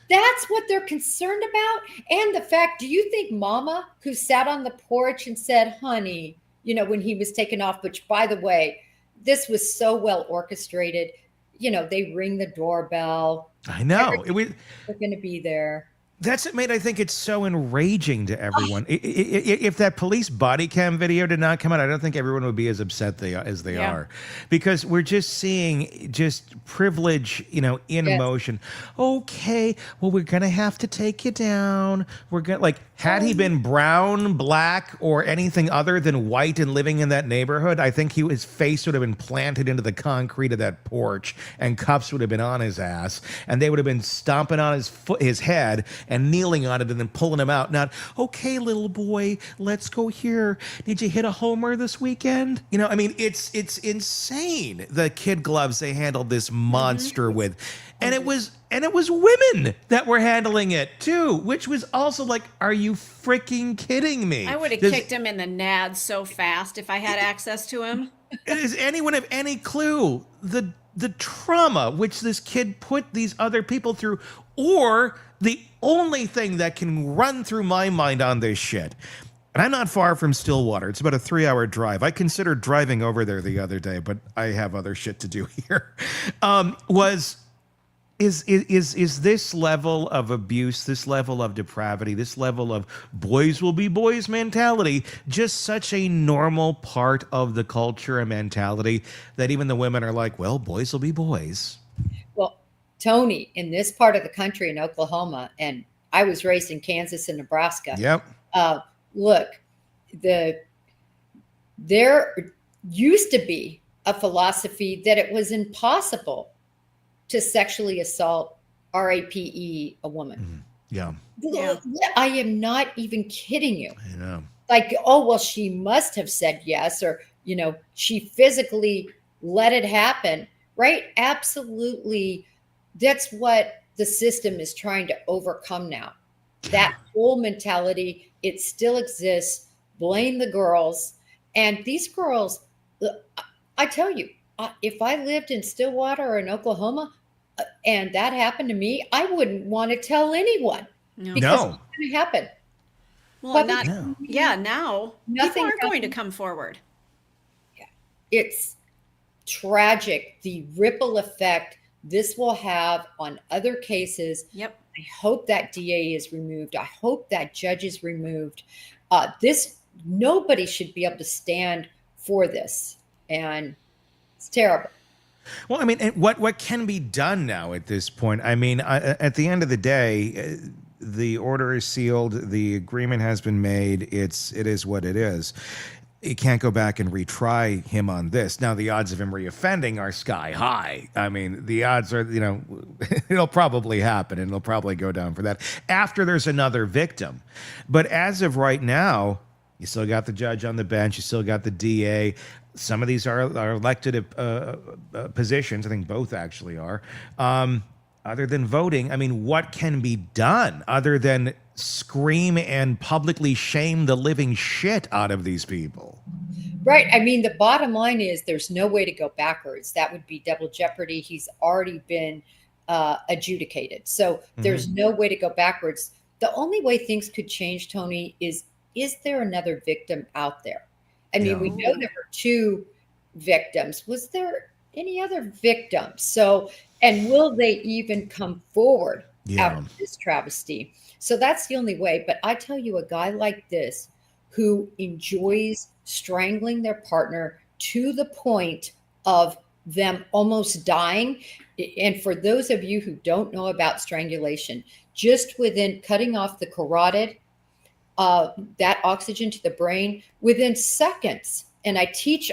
That's what they're concerned about. And the fact, do you think Mama, who sat on the porch and said, honey, you know, when he was taken off, which by the way, this was so well orchestrated. You know, they ring the doorbell. I know. They're going to be there. That's what made, I think it's so enraging to everyone. If that police body cam video did not come out, I don't think everyone would be as upset as they are, because we're just seeing just privilege, you know, in motion. Okay, well, we're going to have to take you down. We're going to, like, had he been brown, black, or anything other than white and living in that neighborhood, I think his face would have been planted into the concrete of that porch and cuffs would have been on his ass and they would have been stomping on his head and kneeling on it and then pulling him out. Not, okay, little boy, let's go here. Did you hit a homer this weekend? You know, I mean, it's insane, the kid gloves they handled this monster with. And it was women that were handling it too, which was also like, are you freaking kidding me? I would have kicked him in the nads so fast if I had access to him. Does anyone have any clue the trauma which this kid put these other people through? Or the only thing that can run through my mind on this shit, and I'm not far from Stillwater. It's about a 3-hour drive. I considered driving over there the other day, but I have other shit to do here. Is this level of abuse, this level of depravity, this level of boys will be boys mentality just such a normal part of the culture and mentality that even the women are like, well, boys will be boys? Well, Tony, in this part of the country in Oklahoma, and I was raised in Kansas and Nebraska. Yep. Look, there used to be a philosophy that it was impossible to sexually assault, RAPE, a woman. Yeah. I am not even kidding you. I know. Like, oh, well, she must have said yes, or, you know, she physically let it happen, right? Absolutely. That's what the system is trying to overcome now. That whole mentality, it still exists. Blame the girls. And these girls, I tell you, if I lived in Stillwater or in Oklahoma and that happened to me, I wouldn't want to tell anyone. No. Because it's going to happen. Well, But now Nothing people are going to happened. come forward. It's tragic, the ripple effect this will have on other cases. Yep. I hope that DA is removed. I hope that judge is removed. Nobody should be able to stand for this. And it's terrible. Well, I mean, what can be done now at this point? I mean, at the end of the day, the order is sealed. The agreement has been made. It is what it is. You can't go back and retry him on this. Now, the odds of him reoffending are sky high. I mean, the odds are, you know, it'll probably happen and it'll probably go down for that after there's another victim. But as of right now, you still got the judge on the bench. You still got the DA. Some of these are elected positions. I think both actually are. Other than voting, I mean, what can be done other than scream and publicly shame the living shit out of these people? Right. I mean, the bottom line is there's no way to go backwards. That would be double jeopardy. He's already been adjudicated. So there's no way to go backwards. The only way things could change, Tony, is there another victim out there? I mean, we know there were 2 victims. Was there any other victims? So, and will they even come forward out of this travesty? So that's the only way. But I tell you, a guy like this who enjoys strangling their partner to the point of them almost dying. And for those of you who don't know about strangulation, just within cutting off the carotid, that oxygen to the brain, within seconds, and I teach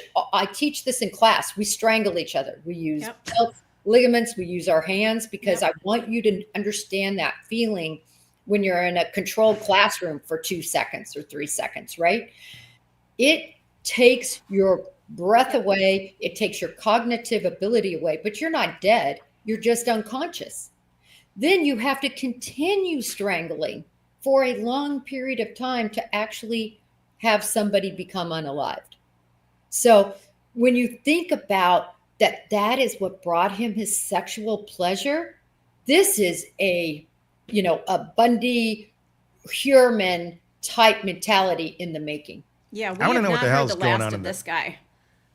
this in class, we strangle each other. We use belts, ligaments, we use our hands, because I want you to understand that feeling when you're in a controlled classroom for 2 seconds or 3 seconds, right? It takes your breath away. It takes your cognitive ability away, but you're not dead. You're just unconscious. Then you have to continue strangling for a long period of time to actually have somebody become unalived. So when you think about that, that is what brought him his sexual pleasure. This is a Bundy, Huerman type mentality in the making. Yeah, we I want to have know what not the heard hell's the going last on of this guy.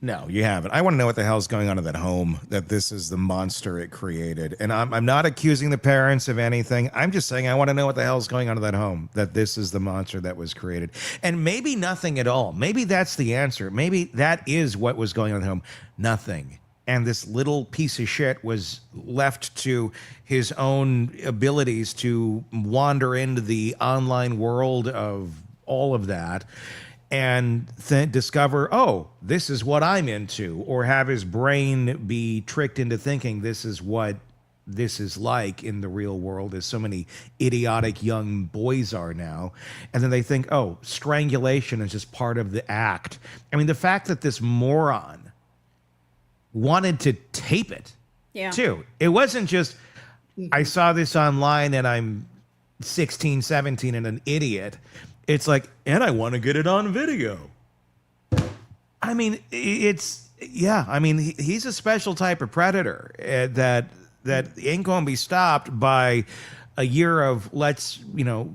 No, you haven't. I want to know what the hell's going on in that home, that this is the monster it created. And I'm not accusing the parents of anything. I'm just saying I want to know what the hell's going on in that home, that this is the monster that was created. And maybe nothing at all. Maybe that's the answer. Maybe that is what was going on in the home. Nothing. And this little piece of shit was left to his own abilities to wander into the online world of all of that and discover, oh, this is what I'm into, or have his brain be tricked into thinking this is what this is like in the real world, as so many idiotic young boys are now. And then they think, oh, strangulation is just part of the act. I mean, the fact that this moron wanted to tape it, too. It wasn't just, I saw this online and I'm 16, 17 and an idiot. It's like, and I want to get it on video. I mean, he's a special type of predator that ain't going to be stopped by a year of let's,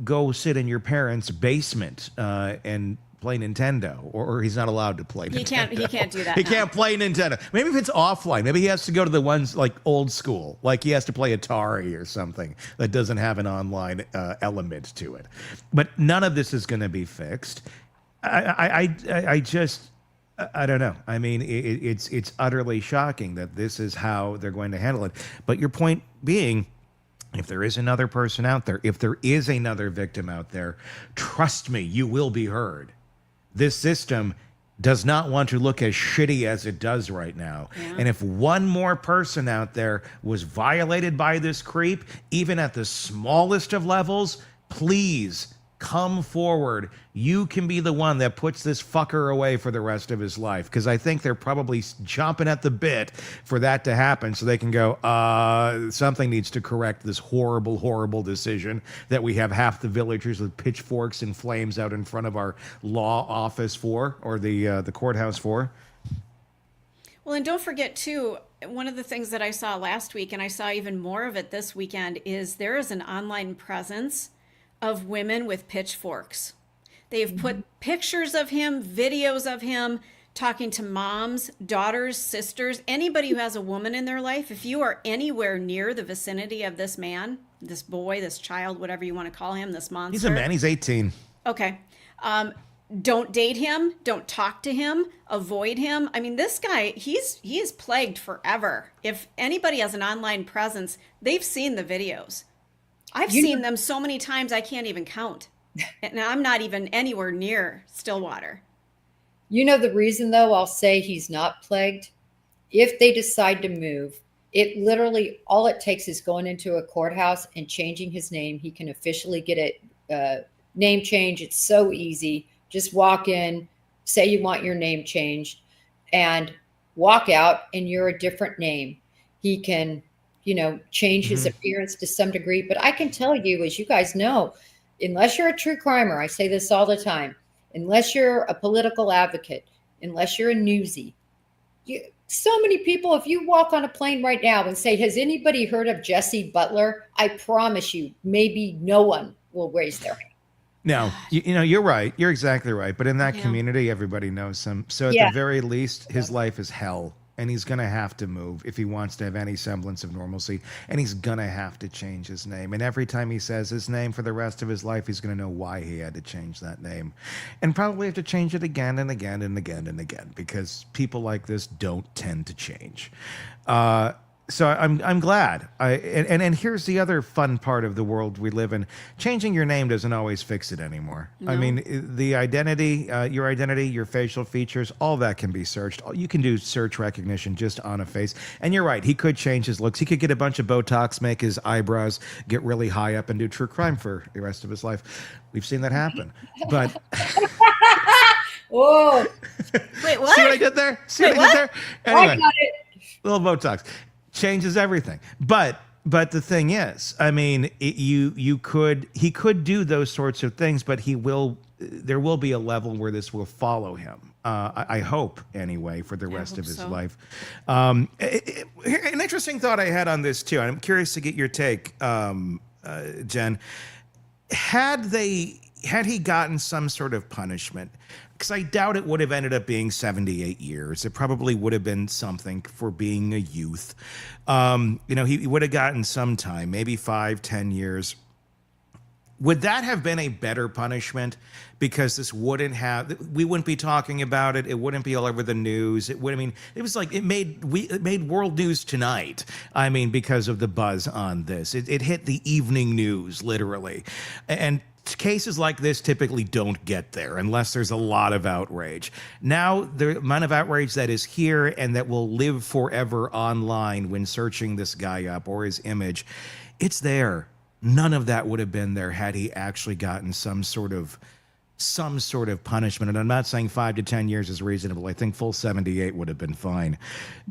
go sit in your parents' basement and play Nintendo, or he's not allowed to play Nintendo. He can't do that. He can't play Nintendo. Maybe if it's offline, maybe he has to go to the ones like old school, like he has to play Atari or something that doesn't have an online element to it. But none of this is going to be fixed. I don't know. I mean, it's utterly shocking that this is how they're going to handle it. But your point being, if there is another person out there, if there is another victim out there, trust me, you will be heard. This system does not want to look as shitty as it does right now. Yeah. And if one more person out there was violated by this creep, even at the smallest of levels, please come forward. You can be the one that puts this fucker away for the rest of his life. Because I think they're probably chomping at the bit for that to happen so they can go, something needs to correct this horrible, horrible decision that we have half the villagers with pitchforks and flames out in front of our law office for, or the courthouse for. Well, and don't forget, too, one of the things that I saw last week, and I saw even more of it this weekend, is there is an online presence of women with pitchforks. They've put pictures of him, videos of him, talking to moms, daughters, sisters, anybody who has a woman in their life. If you are anywhere near the vicinity of this man, this boy, this child, whatever you want to call him, this monster. He's a man. He's 18. Okay. Don't date him. Don't talk to him. Avoid him. I mean, this guy, he is plagued forever. If anybody has an online presence, they've seen the videos. I've seen them so many times I can't even count. And I'm not even anywhere near Stillwater. You know the reason, though, I'll say he's not plagued? If they decide to move, it literally, all it takes is going into a courthouse and changing his name. He can officially get a name change. It's so easy. Just walk in, say you want your name changed, and walk out, and you're a different name. He can change his appearance to some degree. But I can tell you, as you guys know, unless you're a true crimer, I say this all the time, unless you're a political advocate, unless you're a newsie, so many people, if you walk on a plane right now and say, has anybody heard of Jesse Butler? I promise you, maybe no one will raise their hand. No, you're right. You're exactly right. But in that community, everybody knows him. So at the very least, his life is hell. and he's going to have to move if he wants to have any semblance of normalcy, and he's going to have to change his name. And every time he says his name for the rest of his life, he's going to know why he had to change that name, and probably have to change it again and again and again and again, because people like this don't tend to change. So I'm glad. And here's the other fun part of the world we live in. Changing your name doesn't always fix it anymore. No. I mean, the identity, your facial features, all that can be searched. You can do search recognition just on a face. And you're right. He could change his looks. He could get a bunch of Botox, make his eyebrows get really high up, and do true crime for the rest of his life. We've seen that happen. But whoa! Wait, what? See what I did there? Wait, what? There? Anyway, I got it. Little Botox changes everything. But the thing is, I mean, he could do those sorts of things, but there will be a level where this will follow him. I hope, anyway, for the rest of his life. An interesting thought I had on this too, and I'm curious to get your take, Jen. Had he gotten some sort of punishment, because I doubt it would have ended up being 78 years. It probably would have been something for being a youth. He would have gotten some time, maybe 5-10 years. Would that have been a better punishment? Because we wouldn't be talking about it. It wouldn't be all over the news. It made world news tonight. I mean, because of the buzz on this, it hit the evening news literally, and cases like this typically don't get there unless there's a lot of outrage. Now, the amount of outrage that is here and that will live forever online when searching this guy up or his image, it's there. None of that would have been there had he actually gotten some sort of punishment. And I'm not saying 5 to 10 years is reasonable. I think full 78 would have been fine.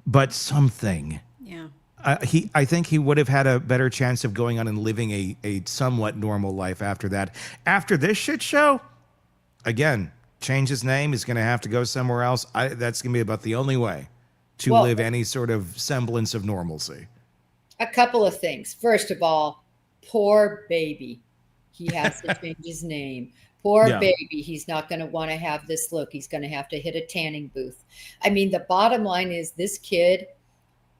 But something. Yeah. I think he would have had a better chance of going on and living a somewhat normal life after that. After this shit show, again, change his name. He's going to have to go somewhere else. That's going to be about the only way to live any sort of semblance of normalcy. A couple of things. First of all, poor baby. He has to change his name. Poor baby. He's not going to want to have this look. He's going to have to hit a tanning booth. I mean, the bottom line is this kid,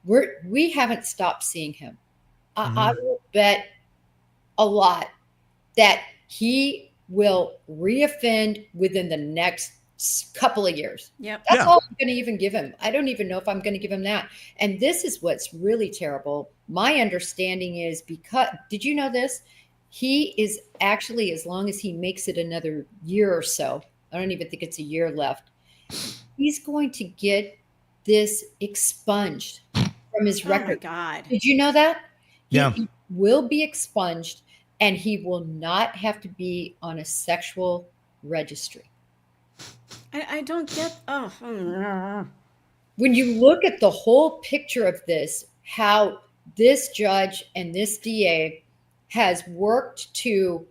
we haven't stopped seeing him. I will bet a lot that he will reoffend within the next couple of years. Yep. That's all I'm going to even give him. I don't even know if I'm going to give him that. And this is what's really terrible. My understanding is did you know this? He is actually, as long as he makes it another year or so, I don't even think it's a year left, he's going to get this expunged from his record. Oh my God. Did you know that? He will be expunged, and he will not have to be on a sexual registry. I don't get. When you look at the whole picture of this, how this judge and this DA has worked to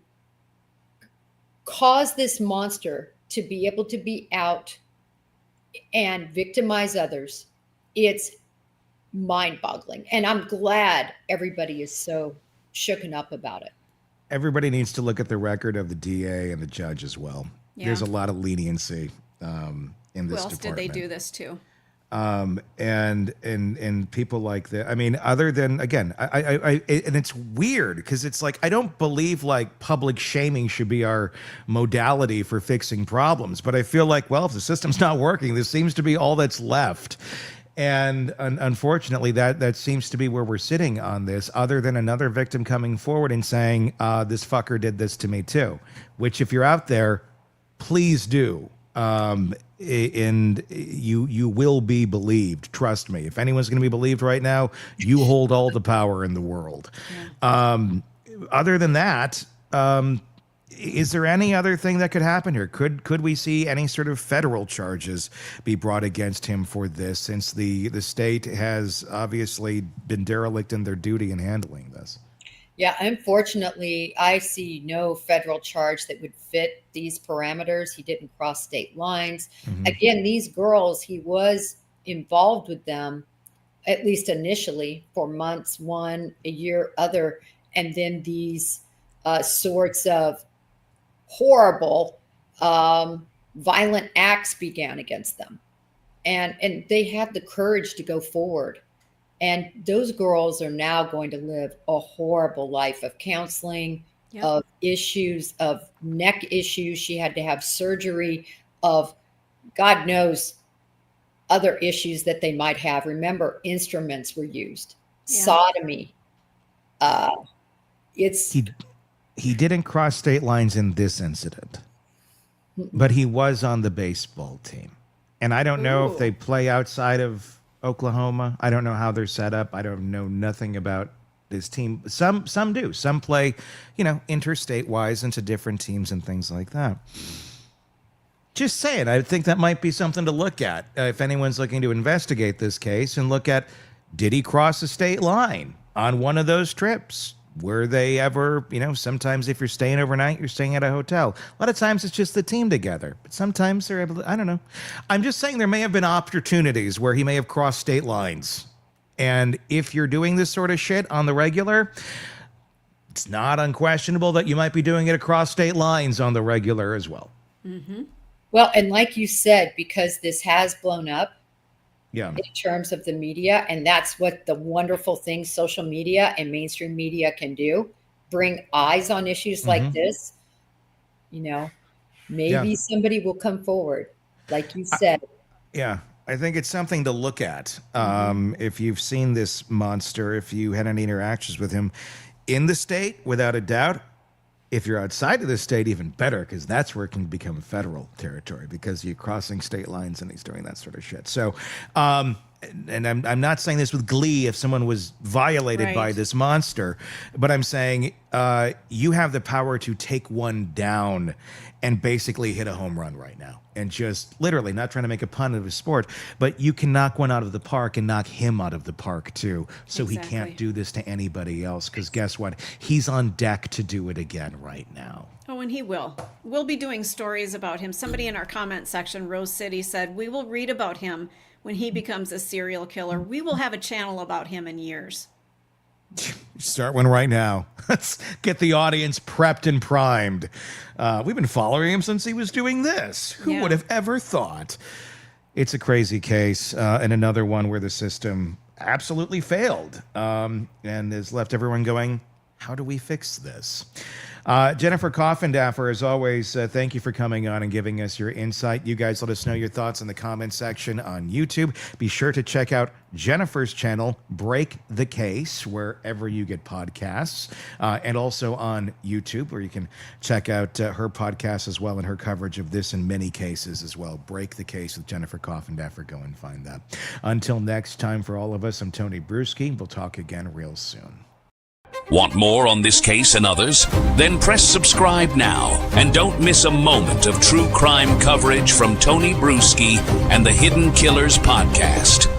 cause this monster to be able to be out and victimize others, it's mind-boggling. And I'm glad everybody is so shooken up about it. Everybody needs to look at the record of the DA and the judge as well. Yeah. There's a lot of leniency in this department. Who else did they do this to? And people like that. I mean, other than, again, and it's weird because it's like, I don't believe like public shaming should be our modality for fixing problems, but I feel like, well, if the system's not working, this seems to be all that's left. And unfortunately, that seems to be where we're sitting on this, other than another victim coming forward and saying, this fucker did this to me too, which if you're out there, please do. And you will be believed. Trust me. If anyone's going to be believed right now, you hold all the power in the world. Yeah. Other than that, is there any other thing that could happen here? Could we see any sort of federal charges be brought against him for this, since the state has obviously been derelict in their duty in handling this? Yeah, unfortunately, I see no federal charge that would fit these parameters. He didn't cross state lines. Mm-hmm. Again, these girls, he was involved with them, at least initially, for months, one, a year, other, and then these sorts of horrible, violent acts began against them. and they had the courage to go forward. And those girls are now going to live a horrible life of counseling, of issues, of neck issues. She had to have surgery, of God knows other issues that they might have. Remember, instruments were used, sodomy. He didn't cross state lines in this incident, but he was on the baseball team. And I don't know if they play outside of Oklahoma. I don't know how they're set up. I don't know nothing about this team. Some do. Some play, interstate wise into different teams and things like that. Just saying, I think that might be something to look at if anyone's looking to investigate this case and look at, did he cross a state line on one of those trips? Were they ever, sometimes if you're staying overnight, you're staying at a hotel. A lot of times it's just the team together, but sometimes they're able to, I don't know. I'm just saying there may have been opportunities where he may have crossed state lines. And if you're doing this sort of shit on the regular, it's not unquestionable that you might be doing it across state lines on the regular as well. Mm-hmm. Well, and like you said, because this has blown up, in terms of the media, and that's what the wonderful thing social media and mainstream media can do, bring eyes on issues like this. Maybe somebody will come forward, like you said. I think it's something to look at. If you've seen this monster, if you had any interactions with him in the state, without a doubt. If you're outside of the state, even better, because that's where it can become federal territory, because you're crossing state lines and he's doing that sort of shit. So, and I'm not saying this with glee if someone was violated by this monster, but I'm saying you have the power to take one down and basically hit a home run right now. And just literally, not trying to make a pun of a sport, but you can knock one out of the park and knock him out of the park too. So he can't do this to anybody else, because guess what? He's on deck to do it again right now. Oh, and he will. We'll be doing stories about him. Somebody in our comment section, Rose City, said, we will read about him when he becomes a serial killer. We will have a channel about him in years. Start one right now. Let's get the audience prepped and primed. We've been following him since he was doing this. Who would have ever thought? It's a crazy case, and another one where the system absolutely failed and has left everyone going, how do we fix this? Jennifer Coffindaffer, as always, thank you for coming on and giving us your insight. You guys let us know your thoughts in the comment section on YouTube. Be sure to check out Jennifer's channel, Break the Case, wherever you get podcasts, and also on YouTube, where you can check out her podcast as well and her coverage of this and many cases as well. Break the Case with Jennifer Coffindaffer. Go and find that. Until next time, for all of us, I'm Tony Brueski. We'll talk again real soon. Want more on this case and others? Then press subscribe now and don't miss a moment of true crime coverage from Tony Brueski and the Hidden Killers podcast.